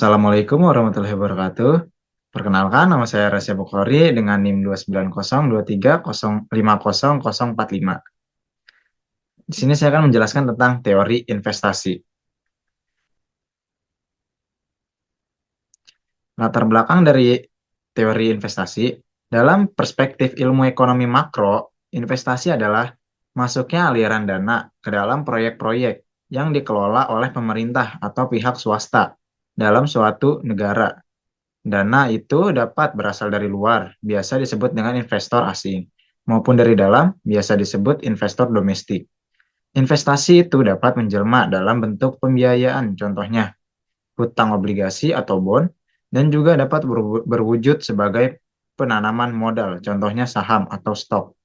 Assalamualaikum warahmatullahi wabarakatuh. Perkenalkan, nama saya Rasya Bukhari dengan NIM 29023050045. Di sini saya akan menjelaskan tentang teori investasi. Latar belakang dari teori investasi, dalam perspektif ilmu ekonomi makro, investasi adalah masuknya aliran dana ke dalam proyek-proyek yang dikelola oleh pemerintah atau pihak swasta dalam suatu negara. Dana itu dapat berasal dari luar, biasa disebut dengan investor asing, maupun dari dalam, biasa disebut investor domestik. Investasi itu dapat menjelma dalam bentuk pembiayaan, contohnya hutang obligasi atau bond, dan juga dapat berwujud sebagai penanaman modal, contohnya saham atau stok.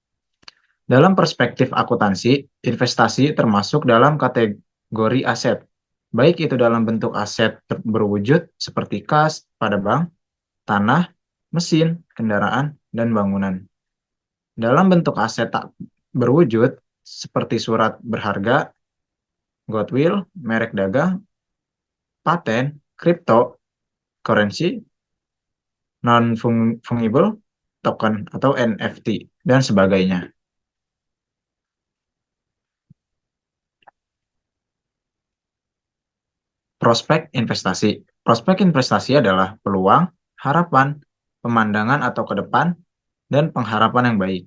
Dalam perspektif akuntansi, investasi termasuk dalam kategori aset, baik itu dalam bentuk aset berwujud seperti kas pada bank, tanah, mesin, kendaraan, dan bangunan. Dalam bentuk aset tak berwujud, seperti surat berharga, goodwill, merek dagang, paten, kripto, currency, non-fungible, token atau NFT, dan sebagainya. Prospek investasi. Prospek investasi adalah peluang, harapan, pemandangan atau ke depan, dan pengharapan yang baik,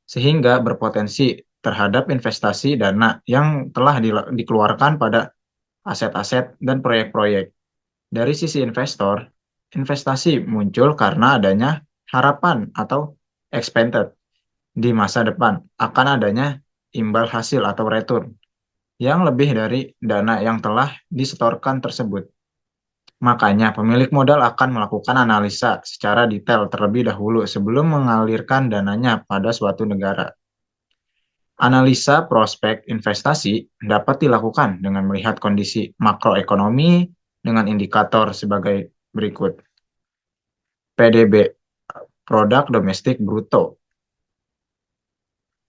sehingga berpotensi terhadap investasi dana yang telah dikeluarkan pada aset-aset dan proyek-proyek. Dari sisi investor, investasi muncul karena adanya harapan atau expected di masa depan akan adanya imbal hasil atau return yang lebih dari dana yang telah disetorkan tersebut. Makanya, pemilik modal akan melakukan analisa secara detail terlebih dahulu sebelum mengalirkan dananya pada suatu negara. Analisa prospek investasi dapat dilakukan dengan melihat kondisi makroekonomi dengan indikator sebagai berikut. PDB, Produk Domestik Bruto,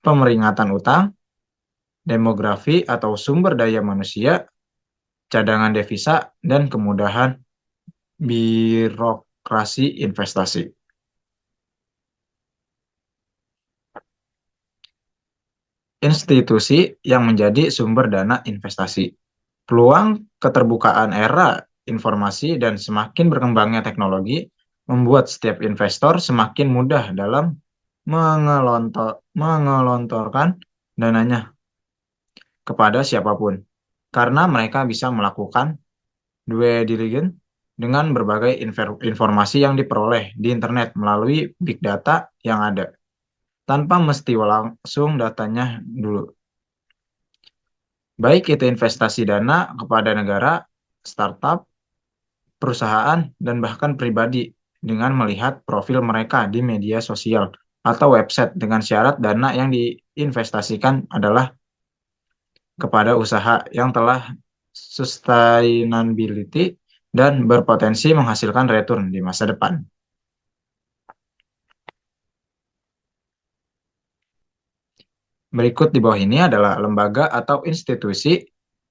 pemeringatan utang, demografi atau sumber daya manusia, cadangan devisa, dan kemudahan birokrasi investasi. Institusi yang menjadi sumber dana investasi. Peluang keterbukaan era informasi dan semakin berkembangnya teknologi membuat setiap investor semakin mudah dalam mengelontorkan dananya kepada siapapun, karena mereka bisa melakukan due diligence dengan berbagai informasi yang diperoleh di internet melalui big data yang ada, tanpa mesti langsung datanya dulu. Baik itu investasi dana kepada negara, startup, perusahaan, dan bahkan pribadi dengan melihat profil mereka di media sosial atau website dengan syarat dana yang diinvestasikan adalah kepada usaha yang telah sustainability dan berpotensi menghasilkan return di masa depan. Berikut di bawah ini adalah lembaga atau institusi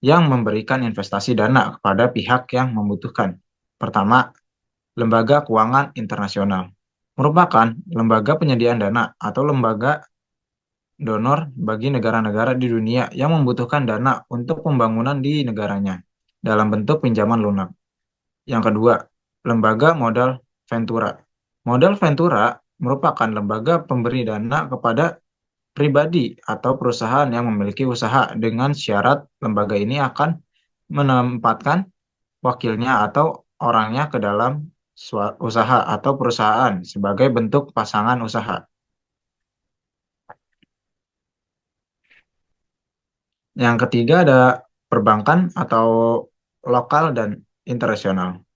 yang memberikan investasi dana kepada pihak yang membutuhkan. Pertama, Lembaga Keuangan Internasional merupakan lembaga penyediaan dana atau lembaga donor bagi negara-negara di dunia yang membutuhkan dana untuk pembangunan di negaranya dalam bentuk pinjaman lunak. Yang kedua, Lembaga Modal Ventura. Modal Ventura merupakan lembaga pemberi dana kepada pribadi atau perusahaan yang memiliki usaha dengan syarat lembaga ini akan menempatkan wakilnya atau orangnya ke dalam usaha atau perusahaan sebagai bentuk pasangan usaha. Yang ketiga ada perbankan atau lokal dan internasional.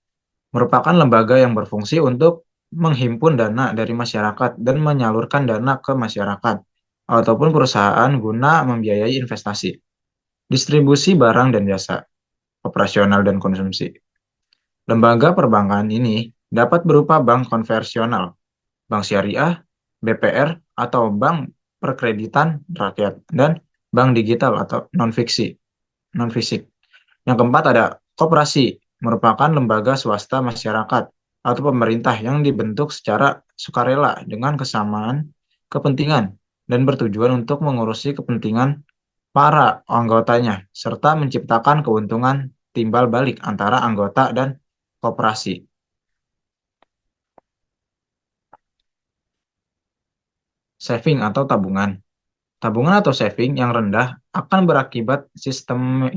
Merupakan lembaga yang berfungsi untuk menghimpun dana dari masyarakat dan menyalurkan dana ke masyarakat ataupun perusahaan guna membiayai investasi, distribusi barang dan jasa, operasional dan konsumsi. Lembaga perbankan ini dapat berupa bank konvensional, bank syariah, BPR, atau bank perkreditan rakyat, dan bank digital atau non-fisik. Yang keempat ada koperasi, merupakan lembaga swasta masyarakat atau pemerintah yang dibentuk secara sukarela dengan kesamaan kepentingan dan bertujuan untuk mengurusi kepentingan para anggotanya serta menciptakan keuntungan timbal balik antara anggota dan koperasi. Saving atau tabungan. Tabungan atau saving yang rendah akan berakibat sistem,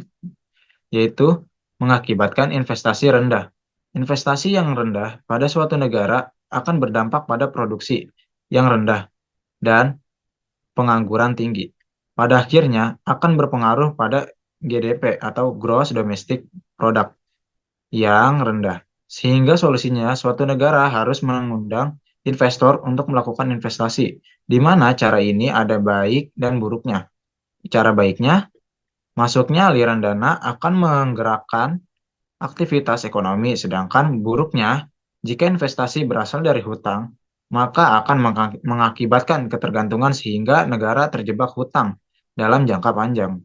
yaitu mengakibatkan investasi rendah. Investasi yang rendah pada suatu negara akan berdampak pada produksi yang rendah dan pengangguran tinggi. Pada akhirnya akan berpengaruh pada GDP atau Gross Domestic Product yang rendah. Sehingga solusinya suatu negara harus mengundang investor untuk melakukan investasi, di mana cara ini ada baik dan buruknya. Cara baiknya, masuknya aliran dana akan menggerakkan aktivitas ekonomi, sedangkan buruknya, jika investasi berasal dari hutang, maka akan mengakibatkan ketergantungan sehingga negara terjebak hutang dalam jangka panjang.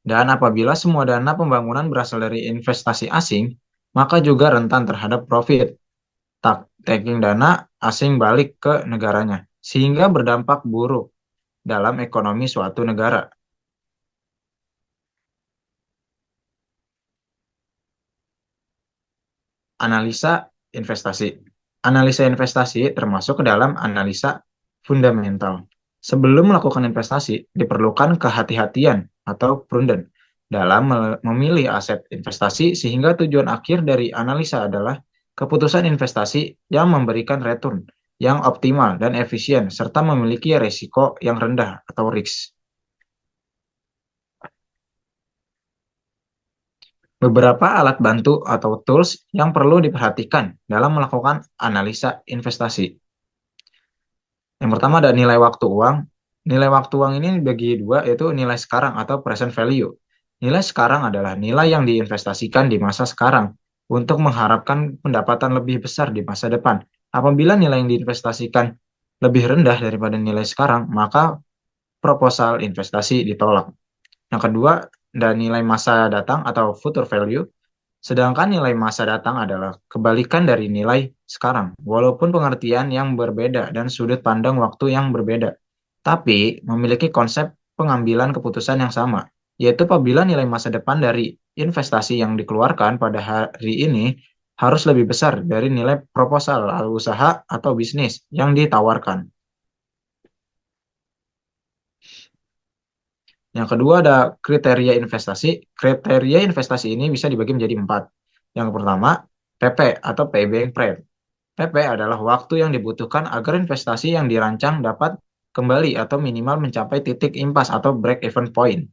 Dan apabila semua dana pembangunan berasal dari investasi asing, maka juga rentan terhadap profit, taking dana asing balik ke negaranya, sehingga berdampak buruk dalam ekonomi suatu negara. Analisa investasi. Analisa investasi termasuk ke dalam analisa fundamental. Sebelum melakukan investasi, diperlukan kehati-hatian atau prudent dalam memilih aset investasi sehingga tujuan akhir dari analisa adalah keputusan investasi yang memberikan return yang optimal dan efisien serta memiliki risiko yang rendah atau risk. Beberapa alat bantu atau tools yang perlu diperhatikan dalam melakukan analisa investasi. Yang pertama ada nilai waktu uang. Nilai waktu uang ini dibagi dua, yaitu nilai sekarang atau present value. Nilai sekarang adalah nilai yang diinvestasikan di masa sekarang untuk mengharapkan pendapatan lebih besar di masa depan. Apabila nilai yang diinvestasikan lebih rendah daripada nilai sekarang, maka proposal investasi ditolak. Yang kedua, ada nilai masa datang atau future value. Sedangkan nilai masa datang adalah kebalikan dari nilai sekarang, walaupun pengertian yang berbeda dan sudut pandang waktu yang berbeda, tapi memiliki konsep pengambilan keputusan yang sama, yaitu apabila nilai masa depan dari investasi yang dikeluarkan pada hari ini harus lebih besar dari nilai proposal usaha atau bisnis yang ditawarkan. Yang kedua ada kriteria investasi. Kriteria investasi ini bisa dibagi menjadi 4. Yang pertama, PP atau payback period. PP adalah waktu yang dibutuhkan agar investasi yang dirancang dapat kembali atau minimal mencapai titik impas atau break-even point.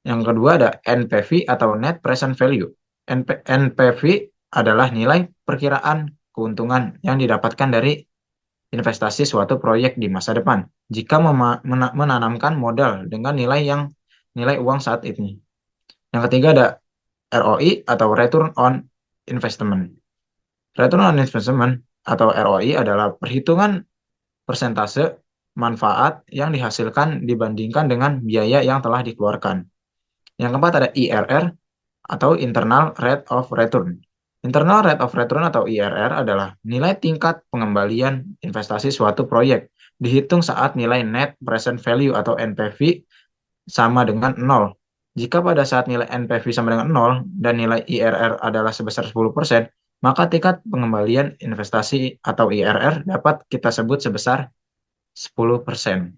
Yang kedua ada NPV atau Net Present Value. NPV adalah nilai perkiraan keuntungan yang didapatkan dari investasi suatu proyek di masa depan jika menanamkan modal dengan nilai uang saat ini. Yang ketiga ada ROI atau Return on Investment. Return on Investment atau ROI adalah perhitungan persentase manfaat yang dihasilkan dibandingkan dengan biaya yang telah dikeluarkan. Yang keempat ada IRR atau Internal Rate of Return. Internal Rate of Return atau IRR adalah nilai tingkat pengembalian investasi suatu proyek dihitung saat nilai Net Present Value atau NPV sama dengan 0. Jika pada saat nilai NPV sama dengan 0 dan nilai IRR adalah sebesar 10%, maka tingkat pengembalian investasi atau IRR dapat kita sebut sebesar 10%.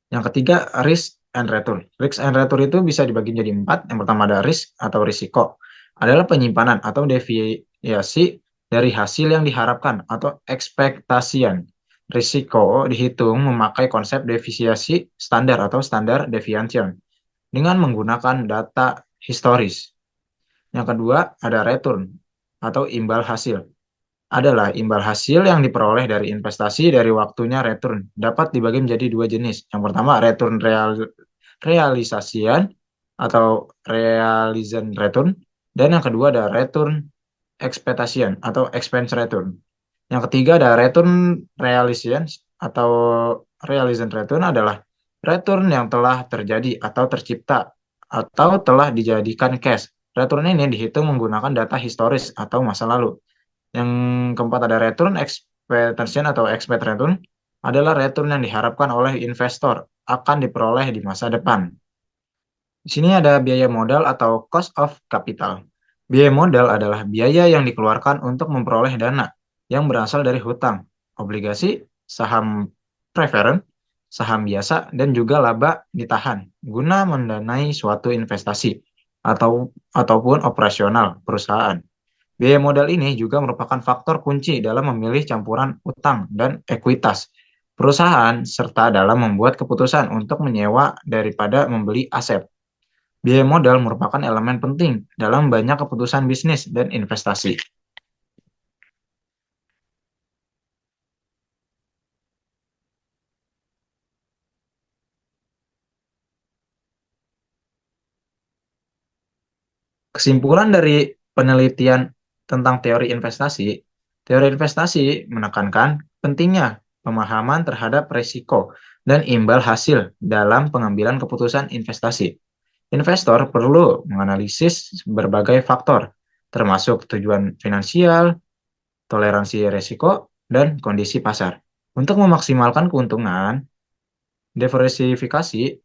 Yang ketiga, risk and return. Risk and return itu bisa dibagi menjadi 4. Yang pertama ada risk atau risiko. Adalah penyimpanan atau deviasi dari hasil yang diharapkan atau ekspektasian. Risiko dihitung memakai konsep deviasi standar atau standar deviation dengan menggunakan data historis. Yang kedua ada return atau imbal hasil. Adalah imbal hasil yang diperoleh dari investasi dari waktunya return. Dapat dibagi menjadi dua jenis. Yang pertama return realisasian atau realization return. Dan yang kedua ada return expectation atau expense return. Yang ketiga ada return realization atau realization return adalah Return yang telah terjadi atau tercipta atau telah dijadikan cash. Return ini dihitung menggunakan data historis atau masa lalu. Yang keempat ada return expectation atau expect return adalah return yang diharapkan oleh investor akan diperoleh di masa depan. Di sini ada biaya modal atau cost of capital. Biaya modal adalah biaya yang dikeluarkan untuk memperoleh dana yang berasal dari hutang, obligasi, saham preferen, saham biasa, dan juga laba ditahan guna mendanai suatu investasi ataupun operasional perusahaan. Biaya modal ini juga merupakan faktor kunci dalam memilih campuran utang dan ekuitas perusahaan serta dalam membuat keputusan untuk menyewa daripada membeli aset. Biaya modal merupakan elemen penting dalam banyak keputusan bisnis dan investasi. Kesimpulan dari penelitian tentang teori investasi menekankan pentingnya pemahaman terhadap risiko dan imbal hasil dalam pengambilan keputusan investasi. Investor perlu menganalisis berbagai faktor, termasuk tujuan finansial, toleransi risiko, dan kondisi pasar. Untuk memaksimalkan keuntungan, diversifikasi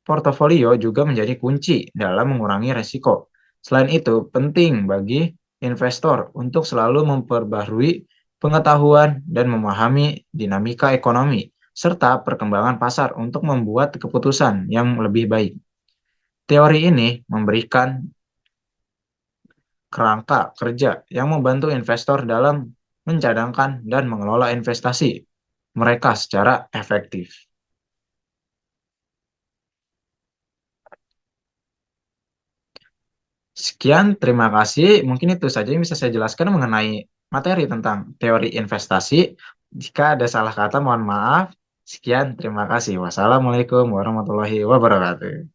portofolio juga menjadi kunci dalam mengurangi resiko. Selain itu, penting bagi investor untuk selalu memperbarui pengetahuan dan memahami dinamika ekonomi serta perkembangan pasar untuk membuat keputusan yang lebih baik. Teori ini memberikan kerangka kerja yang membantu investor dalam mencadangkan dan mengelola investasi mereka secara efektif. Sekian, terima kasih. Mungkin itu saja yang bisa saya jelaskan mengenai materi tentang teori investasi. Jika ada salah kata, mohon maaf. Sekian, terima kasih. Wassalamualaikum warahmatullahi wabarakatuh.